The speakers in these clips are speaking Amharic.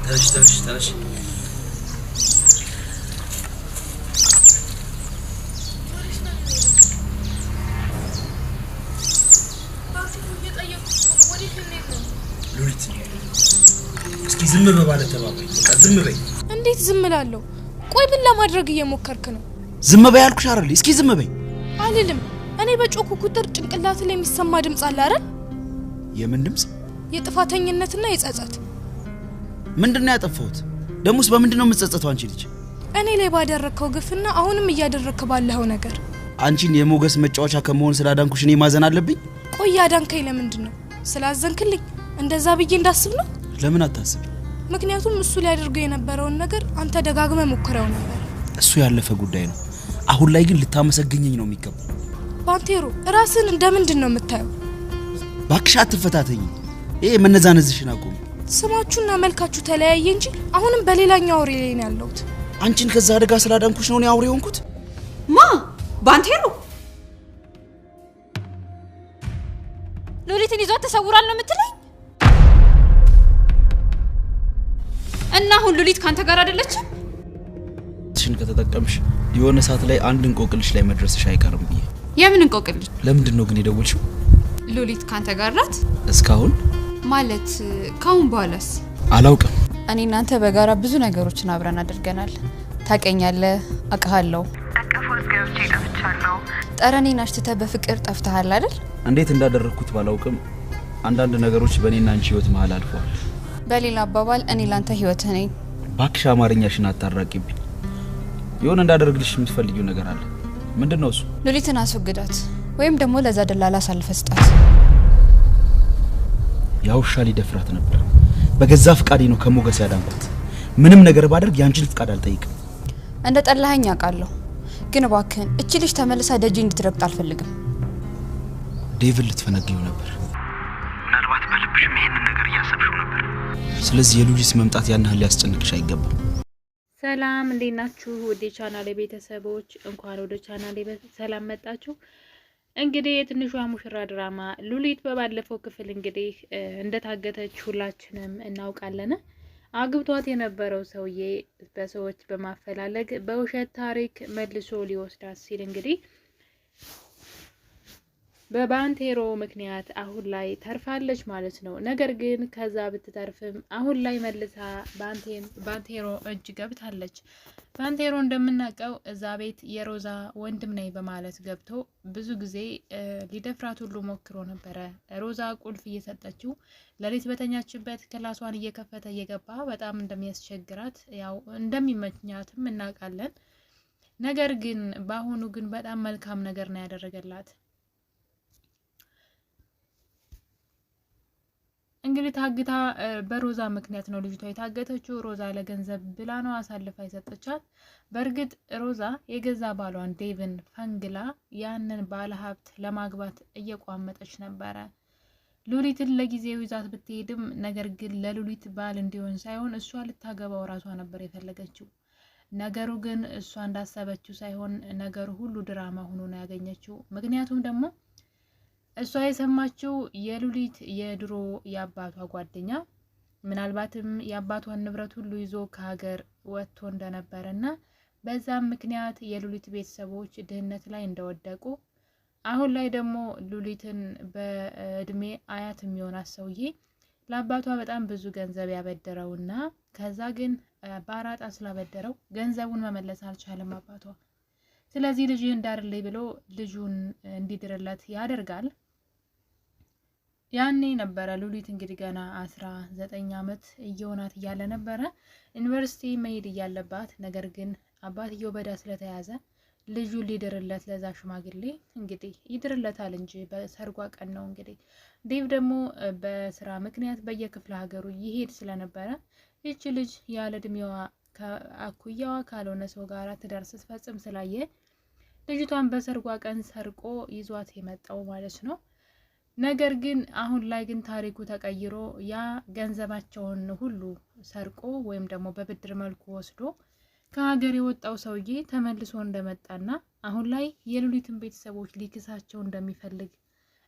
تاش ሉሊት እስኪ ዝም በባለ ተባባይ በቃ ዝም በይ እንዴት ዝም እላለሁ ቆይ ምን ለማድረግ እየሞከርክ ነው ዝም በይ አልኩሽ አይደል እስኪ ዝም በይ አልልም እኔ በጮኩ ቁጥር ጭንቅላት ላይ የሚሰማ ድምጽ አለ አይደል የምን ድምጽ የጥፋተኝነትና የጸጸት ምንድነው ያጠፋሁት ደሞስ በምንድነው የምትጸጸተው አንቺ ልጅ እኔ ላይ ባደረከው ግፍና አሁንም እያደረክ ባለው ነገር አንቺን የሞገስ መጫወቻ ከመሆን ስላዳንኩሽ እኔ ማዘን አለብኝ ቆይ ያዳንከኝ ለምንድነው ስላዘንክልኝ እንደዛ ብዬ እንዳስብ ነው ለምን አታስብ ምክንያቱም እሱ ሊያደርገው የነበረውን ነገር አንተ ደጋግመህ ሞክረው ነበር እሱ ያለፈ ጉዳይ ነው አሁን ላይ ግን ልታመሰግኘኝ ነው የሚገባው ባንቴሮ ራስን እንደምንድን ነው የምታየው ባክሽ አትፈታተኝ ይሄ መነዛነዝሽን አቁም ስማችሁና መልካችሁ ተለያየ እንጂ አሁንም በሌላኛው አውሬ ላይ ነው ያለሁት አንቺን ከዛ አደጋ ስላዳንኩሽ ነው አውሬ ሆንኩት ማ ባንቴሮ ሉሊትን ይዟት ተሰውራል ነው የምትለኝ እና አሁን ሉሊት ካንተ ጋር አይደለችም ትሽን ከተጠቀምሽ የሆነ ሰዓት ላይ አንድ እንቆቅልሽ ላይ መድረስሽ አይቀርም ብዬ የምን እንቆቅልሽ ለምንድነው ግን የደወልሽው ሉሊት ካንተ ጋር ናት እስካሁን ማለት ካሁን በኋላስ አላውቅም እኔ እናንተ በጋራ ብዙ ነገሮችን አብረን አድርገናል ታቀኛለህ አቀሃለሁ አቀፎስ ገብቼ ጠፍቻለሁ ጠረኔን አሽተህ በፍቅር ጠፍተሃል አይደል እንዴት እንዳደረኩት ባላውቅም አንዳንድ ነገሮች በእኔና አንቺ ህይወት መሃል አልፈዋል በሌላ አባባል እኔ ላንተ ህይወትህ ነኝ ባክሽ አማርኛሽን አታራቂብኝ የሆነ እንዳደርግልሽ የምትፈልጊው ነገር አለ ምንድነው እሱ ሉሊትን አስወግዳት ወይም ደግሞ ለዛ ደላላ አሳልፈህ ስጣት ያውሻ ሊደፍራት ነበር በገዛ ፍቃዴ ነው ከሞገስ ያዳንኩት ምንም ነገር ባደርግ ያንቺን ፍቃድ አልጠይቅም እንደ ጠላኸኝ አውቃለሁ ግን እባክህን እቺ ልጅ ተመልሳ ደጅ እንድትረግጥ አልፈልግም ዴቪድ ልትፈነግየው ነበር ምናልባት በልብሽም ይሄንን ነገር እያሰብሽው ነበር ስለዚህ የሉሊት መምጣት ያን ያህል ሊያስጨንቅሽ አይገባም ሰላም እንዴት ናችሁ ወደ ቻናሌ ቤተሰቦች እንኳን ወደ ቻናሌ ሰላም መጣችሁ እንግዲህ የትንሿ ሙሽራ ድራማ ሉሊት በባለፈው ክፍል እንግዲህ እንደታገተች ሁላችንም እናውቃለን አግብቷት የነበረው ሰውዬ በሰዎች በማፈላለግ በውሸት ታሪክ መልሶ ሊወስዳት ሲል እንግዲህ በባንቴሮ ምክንያት አሁን ላይ ተርፋለች ማለት ነው ነገር ግን ከዛ ብትተርፍም አሁን ላይ መልሳ ባንቴሮ እጅ ገብታለች ባንቴሮ እንደምናቀው እዛ ቤት የሮዛ ወንድም ነኝ በማለት ገብቶ ብዙ ጊዜ ሊደፍራት ሁሉ ሞክሮ ነበር ሮዛ ቁልፍ እየሰጠችው ለሊት በተኛችበት ክላሷን እየከፈተ እየገባ በጣም እንደሚያስቸግራት ያው እንደሚመኛትም እናውቃለን ነገር ግን ባሁኑ ግን በጣም መልካም ነገር ነው ያደረገላት እንግዲህ ታግታ በሮዛ ምክንያት ነው ልጅቷ የታገተችው ሮዛ ለገንዘብ ብላ ነው አሳልፋ የሰጠቻት በርግጥ ሮዛ የገዛ ባሏን ዴቭን ፈንግላ ያንን ባለ ሀብት ለማግባት እየቋመጠች ነበር ሉሊትን ለጊዜው ይዛት ብትሄድም ነገር ግን ለሉሊት ባል እንዲሆን ሳይሆን እሷ ልታገባው ራሷ ነበር የፈለገችው ነገሩ ግን እሷ እንዳሰበችው ሳይሆን ነገሩ ሁሉ ድራማ ሆኖ ነው ያገኘችው ምክንያቱም ደግሞ እሷ የሰማችው የሉሊት የድሮ ያባቷ ጓደኛ ምናልባትም ያባቷን ንብረት ሁሉ ይዞ ከሀገር ወጥቶ እንደነበረና በዛም ምክንያት የሉሊት ቤተሰቦች ድህነት ላይ እንደወደቁ አሁን ላይ ደግሞ ሉሊትን በእድሜ አያት የሚሆናት ሰውዬ ለአባቷ በጣም ብዙ ገንዘብ ያበደረውና ከዛ ግን ባራጣ ስላበደረው ገንዘቡን መመለስ አልቻለም አባቷ ስለዚህ ልጅ እንዳርልኝ ብሎ ልጁን እንዲድርለት ያደርጋል ያኔ ነበረ ሉሊት እንግዲህ ገና 19 አመት እየሆናት እያለ ነበረ ዩኒቨርሲቲ መሄድ እያለባት ነገር ግን አባትየው በዳ ስለተያዘ ልጁ ሊድርለት ለዛ ሽማግሌ እንግዲህ ይድርለታል እንጂ በሰርጓ ቀን ነው እንግዲህ ዴቭ ደግሞ በስራ ምክንያት በየክፍለ ሀገሩ ይሄድ ስለነበረ እቺ ልጅ ያለ እድሜዋ ከአኩያዋ ካልሆነ ሰው ጋር ትዳር ስትፈጽም ስላየ ልጅቷን በሰርጓ ቀን ሰርቆ ይዟት የመጣው ማለት ነው ነገር ግን አሁን ላይ ግን ታሪኩ ተቀይሮ ያ ገንዘባቸውን ሁሉ ሰርቆ ወይም ደግሞ በብድር መልኩ ወስዶ ከሀገር የወጣው ሰውዬ ተመልሶ እንደመጣና አሁን ላይ የሉሊትን ቤተሰቦች ሊክሳቸው እንደሚፈልግ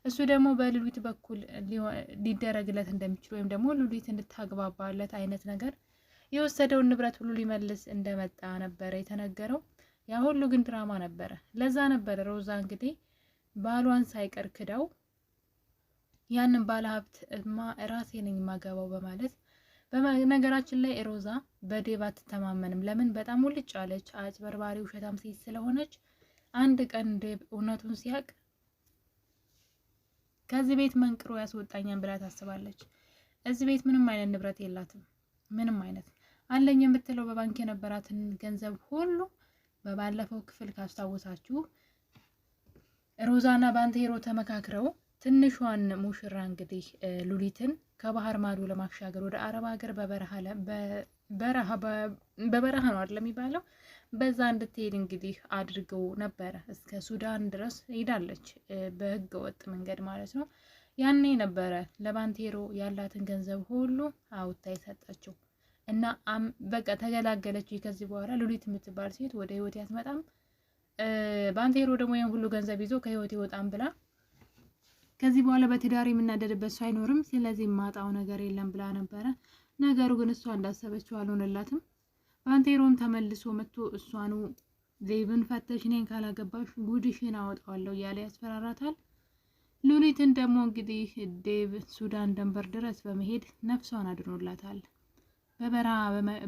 እሱ ደግሞ በሉሊት በኩል ሊደረግለት እንደሚችል ወይም ደግሞ ሉሊት እንድታግባባለት አይነት ነገር የወሰደውን ንብረት ሁሉ ሊመልስ እንደመጣ ነበረ የተነገረው። ያ ሁሉ ግን ድራማ ነበረ። ለዛ ነበረ ሮዛ እንግዲህ ባሏን ሳይቀር ክዳው ያንን ባለሀብት ራሴ ነኝ ማገባው በማለት በነገራችን ላይ ሮዛ በዴቭ አትተማመንም። ለምን? በጣም ውልጭ አለች አጭበርባሪ ውሸታም ሴት ስለሆነች አንድ ቀን ዴቭ እውነቱን ሲያቅ ከዚህ ቤት መንቅሮ ያስወጣኛል ብላ ታስባለች። እዚህ ቤት ምንም አይነት ንብረት የላትም። ምንም አይነት አለኝ የምትለው በባንክ የነበራትን ገንዘብ ሁሉ በባለፈው ክፍል ካስታወሳችሁ ሮዛና ባንቴሮ ተመካክረው ትንሿን ሙሽራ እንግዲህ ሉሊትን ከባህር ማዶ ለማሻገር ወደ አረብ ሀገር በበረሃ ነው አይደል የሚባለው፣ በዛ እንድትሄድ እንግዲህ አድርገው ነበረ። እስከ ሱዳን ድረስ ሄዳለች በህገ ወጥ መንገድ ማለት ነው። ያኔ ነበረ ለባንቴሮ ያላትን ገንዘብ ሁሉ አውጥታ የሰጠችው እና በቃ ተገላገለች። ከዚህ በኋላ ሉሊት የምትባል ሴት ወደ ህይወት ያትመጣም፣ ባንቴሮ ደግሞ ያን ሁሉ ገንዘብ ይዞ ከህይወት ይወጣም ብላ ከዚህ በኋላ በትዳር የምናደድበት ሰው አይኖርም፣ ስለዚህ ማጣው ነገር የለም ብላ ነበረ። ነገሩ ግን እሷ እንዳሰበችው አልሆነላትም። ባንቴሮም ተመልሶ መጥቶ እሷኑ ዴቭን ፈተሽ እኔን ካላገባሽ ጉድሽን አወጣዋለሁ እያለ ያስፈራራታል። ሉሊትን ደግሞ እንግዲህ ዴቭ ሱዳን ድንበር ድረስ በመሄድ ነፍሷን አድኖላታል። በበረሃ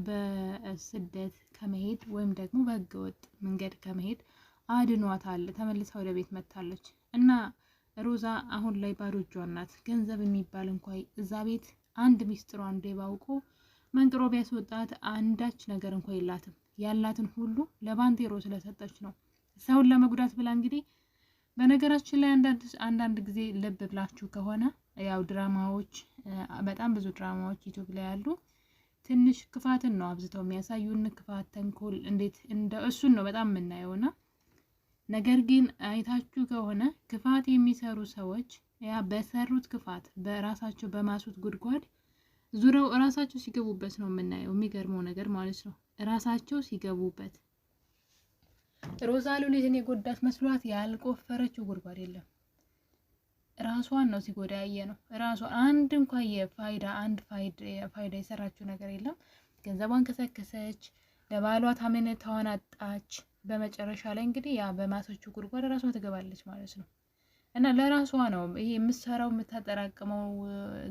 በስደት ከመሄድ ወይም ደግሞ በህገወጥ መንገድ ከመሄድ አድኗታል። ተመልሳ ወደ ቤት መጥታለች እና ሮዛ አሁን ላይ ባዶ እጇን ናት። ገንዘብ የሚባል እንኳን እዛ ቤት አንድ ሚስጥሯን ዴቭ አውቆ መንቅሮ ቢያስወጣት አንዳች ነገር እንኳን የላትም። ያላትን ሁሉ ለባንቴሮ ስለሰጠች ነው ሰውን ለመጉዳት ብላ። እንግዲህ በነገራችን ላይ አንዳንድ ጊዜ ልብ ብላችሁ ከሆነ ያው ድራማዎች፣ በጣም ብዙ ድራማዎች ዩቲዩብ ላይ ያሉ ትንሽ ክፋትን ነው አብዝተው የሚያሳዩን። ክፋት፣ ተንኮል እንዴት እንደ እሱን ነው በጣም የምናየውና ነገር ግን አይታችሁ ከሆነ ክፋት የሚሰሩ ሰዎች ያ በሰሩት ክፋት በራሳቸው በማሱት ጉድጓድ ዙረው ራሳቸው ሲገቡበት ነው የምናየው። የሚገርመው ነገር ማለት ነው ራሳቸው ሲገቡበት። ሮዛ ሉሊትን የጎዳት መስሏት ያልቆፈረችው ጉድጓድ የለም። ራሷን ነው ሲጎዳ ያየ ነው። ራሷ አንድ እንኳን ፋይዳ የሰራችው ነገር የለም። ገንዘቧን ከሰከሰች፣ ለባሏ ታመነታዋን አጣች። በመጨረሻ ላይ እንግዲህ ያ በማሰችው ጉድጓድ ራሷ ትገባለች ማለት ነው። እና ለራሷ ነው ይሄ የምትሰራው የምታጠራቅመው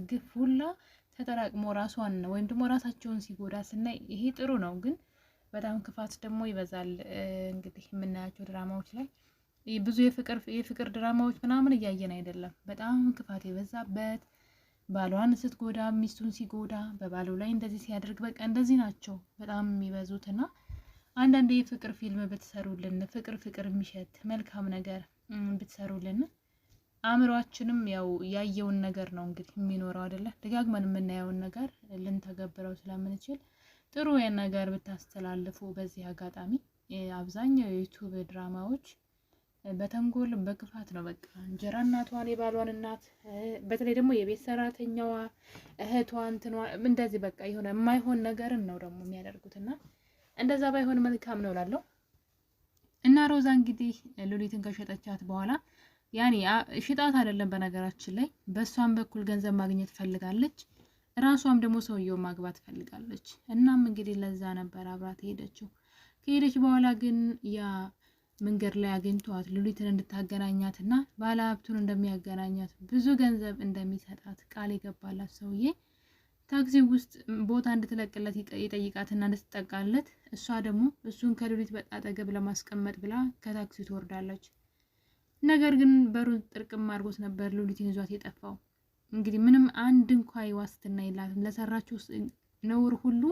ግፍ ሁላ ተጠራቅሞ ራሷን ነው ወይም ደግሞ ራሳቸውን ሲጎዳ ስናይ ይሄ ጥሩ ነው። ግን በጣም ክፋት ደግሞ ይበዛል። እንግዲህ የምናያቸው ድራማዎች ላይ ብዙ የፍቅር ድራማዎች ምናምን እያየን አይደለም። በጣም ክፋት የበዛበት ባሏን ስትጎዳ፣ ሚስቱን ሲጎዳ፣ በባሉ ላይ እንደዚህ ሲያደርግ በቃ እንደዚህ ናቸው በጣም የሚበዙትና አንዳንድ የፍቅር ፊልም ብትሰሩልን፣ ፍቅር የሚሸት መልካም ነገር ብትሰሩልን፣ አእምሯችንም ያው ያየውን ነገር ነው እንግዲህ የሚኖረው አይደለ? ደጋግመን የምናየውን ነገር ልንተገብረው ስለምንችል ጥሩ ነገር ብታስተላልፉ። በዚህ አጋጣሚ አብዛኛው የዩቲዩብ ድራማዎች በተንኮል በክፋት ነው። በቃ እንጀራ እናቷን የባሏን እናት በተለይ ደግሞ የቤት ሰራተኛዋ እህቷ እንትኗ እንደዚህ በቃ የሆነ የማይሆን ነገርን ነው ደግሞ የሚያደርጉትና እንደዛ ባይሆን መልካም ነው ላለው እና ሮዛ እንግዲህ ሉሊትን ከሸጠቻት በኋላ ያኔ ሽጣት አይደለም በነገራችን ላይ በሷም በኩል ገንዘብ ማግኘት ፈልጋለች። ራሷም ደግሞ ሰውየው ማግባት ፈልጋለች። እናም እንግዲህ ለዛ ነበር አብራት ሄደችው። ከሄደች በኋላ ግን ያ መንገድ ላይ አግኝቷት ሉሊትን እንድታገናኛትና ባለሀብቱን እንደሚያገናኛት ብዙ ገንዘብ እንደሚሰጣት ቃል የገባላት ሰውዬ ታክሲ ውስጥ ቦታ እንድትለቅለት ይጠይቃትና እንድትጠቃለት፣ እሷ ደግሞ እሱን ከሉሊት በጣጠገብ ለማስቀመጥ ብላ ከታክሲ ትወርዳለች። ነገር ግን በሩን ጥርቅም አድርጎት ነበር ሉሊትን ይዟት የጠፋው። እንግዲህ ምንም አንድ እንኳን ዋስትና የላትም። ለሰራችው ነውር ሁሉ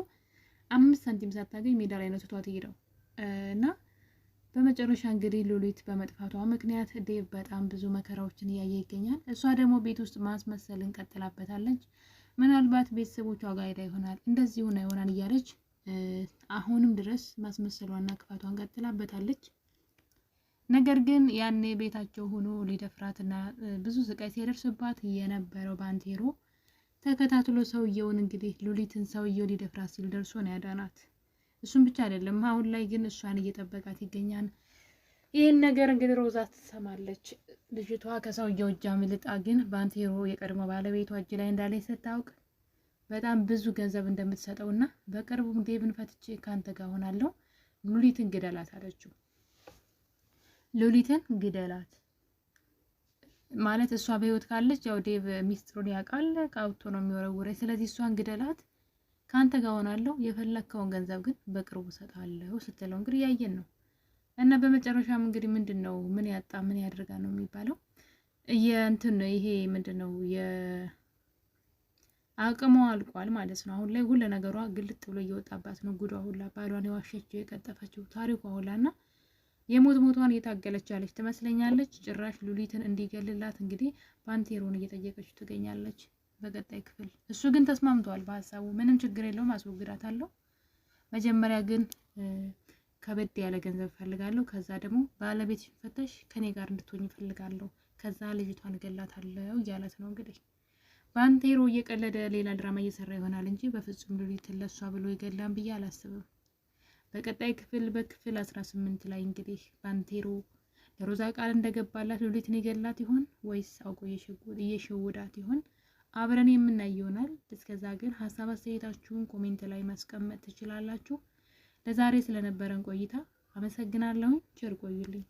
5 ሳንቲም ሳታገኝ ሜዳ ላይ ነው ትቷት ሄደው እና በመጨረሻ እንግዲህ ሉሊት በመጥፋቷ ምክንያት ዴቭ በጣም ብዙ መከራዎችን እያየ ይገኛል። እሷ ደግሞ ቤት ውስጥ ማስመሰልን ቀጥላበታለች። ምናልባት ቤተሰቦቿ ጋር ሄዳ ይሆናል እንደዚህ ሆና ይሆናል እያለች አሁንም ድረስ ማስመሰሏና ክፋቷን ቀጥላበታለች። ነገር ግን ያኔ ቤታቸው ሆኖ ሊደፍራትና ብዙ ስቃይ ሲያደርስባት የነበረው ባንቴሮ ተከታትሎ ሰውየውን እንግዲህ ሉሊትን ሰውየው ሊደፍራት ሲል ደርሶ ነው ያዳናት። እሱም ብቻ አይደለም አሁን ላይ ግን እሷን እየጠበቃት ይገኛል። ይህን ነገር እንግዲህ ሮዛ ትሰማለች። ልጅቷ ከሰውየው እጅ አምልጣ ግን ባንቴሮ የቀድሞ ባለቤቷ እጅ ላይ እንዳለች ስታውቅ በጣም ብዙ ገንዘብ እንደምትሰጠውና በቅርቡም ዴቭን ፈትቼ ካንተ ጋር ሆናለሁ፣ ሉሊትን ግደላት አለችው። ሉሊትን ግደላት ማለት እሷ በህይወት ካለች ያው ዴቭ ሚስጥሩን ያውቃል፣ ቃውቶ ነው የሚወረውረው። ስለዚህ እሷን ግደላት፣ ካንተ ጋር ሆናለሁ፣ የፈለከውን ገንዘብ ግን በቅርቡ ሰጣለሁ ስትለው እንግዲህ ያየን ነው። እና በመጨረሻም እንግዲህ ምንድነው ምን ያጣ ምን ያድርጋ ነው የሚባለው የእንትን ነው ይሄ ምንድነው አቅሟ አልቋል ማለት ነው። አሁን ላይ ሁሉ ነገሯ ግልጥ ብሎ እየወጣባት ነው። ጉዷ ሁላ ባሏን የዋሸችው የቀጠፈችው ታሪኳ ሁላና የሞት ሞቷን እየታገለች ያለች ትመስለኛለች። ጭራሽ ሉሊትን እንዲገልላት እንግዲህ ባንቴሮን እየጠየቀች ትገኛለች በቀጣይ ክፍል። እሱ ግን ተስማምቷል በሐሳቡ፣ ምንም ችግር የለውም አስወግዳታለሁ፣ መጀመሪያ ግን ከበድ ያለ ገንዘብ ፈልጋለሁ፣ ከዛ ደግሞ ባለቤትሽን ፈተሽ ከኔ ጋር እንድትሆኝ ፈልጋለሁ፣ ከዛ ልጅቷን ገላታለሁ እያለት ነው እንግዲህ። ባንቴሮ እየቀለደ ሌላ ድራማ እየሰራ ይሆናል እንጂ በፍጹም ሉሊትን ለሷ ብሎ ይገላል ብዬ አላስብም። በቀጣይ ክፍል በክፍል 18 ላይ እንግዲህ ባንቴሮ ለሮዛ ቃል እንደገባላት ሉሊትን ይገላት ይሆን ወይስ አውቆ እየሸወዳት ይሆን? አብረን የምናይ ይሆናል። እስከዛ ግን ሐሳብ አስተያየታችሁን ኮሜንት ላይ ማስቀመጥ ትችላላችሁ። ለዛሬ ስለነበረን ቆይታ አመሰግናለሁ። ቸር ቆዩልኝ።